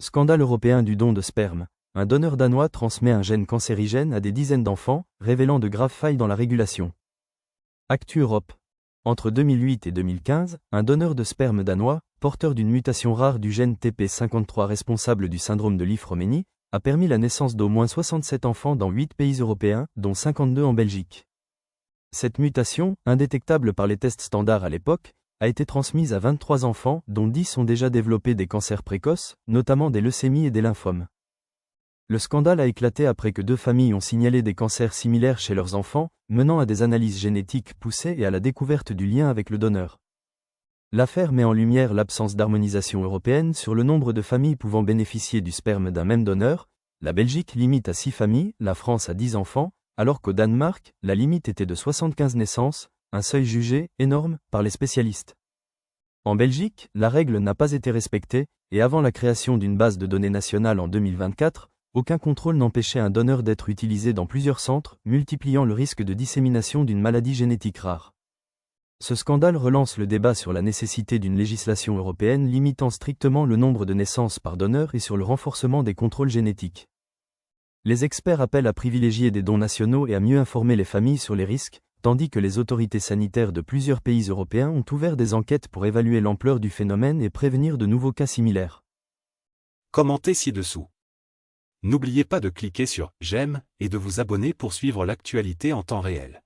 Scandale européen du don de sperme. Un donneur danois transmet un gène cancérigène à des dizaines d'enfants, révélant de graves failles dans la régulation. Actu Europe. Entre 2008 et 2015, un donneur de sperme danois, porteur d'une mutation rare du gène TP53 responsable du syndrome de Lief-Roménie, a permis la naissance d'au moins 67 enfants dans 8 pays européens, dont 52 en Belgique. Cette mutation, indétectable par les tests standards à l'époque, a été transmise à 23 enfants, dont 10 ont déjà développé des cancers précoces, notamment des leucémies et des lymphomes. Le scandale a éclaté après que 2 familles ont signalé des cancers similaires chez leurs enfants, menant à des analyses génétiques poussées et à la découverte du lien avec le donneur. L'affaire met en lumière l'absence d'harmonisation européenne sur le nombre de familles pouvant bénéficier du sperme d'un même donneur. La Belgique limite à 6 familles, la France à 10 enfants, alors qu'au Danemark, la limite était de 75 naissances, un seuil jugé énorme par les spécialistes. En Belgique, la règle n'a pas été respectée, et avant la création d'une base de données nationale en 2024, aucun contrôle n'empêchait un donneur d'être utilisé dans plusieurs centres, multipliant le risque de dissémination d'une maladie génétique rare. Ce scandale relance le débat sur la nécessité d'une législation européenne limitant strictement le nombre de naissances par donneur et sur le renforcement des contrôles génétiques. Les experts appellent à privilégier des dons nationaux et à mieux informer les familles sur les risques, tandis que les autorités sanitaires de plusieurs pays européens ont ouvert des enquêtes pour évaluer l'ampleur du phénomène et prévenir de nouveaux cas similaires. Commentez ci-dessous. N'oubliez pas de cliquer sur « J'aime » et de vous abonner pour suivre l'actualité en temps réel.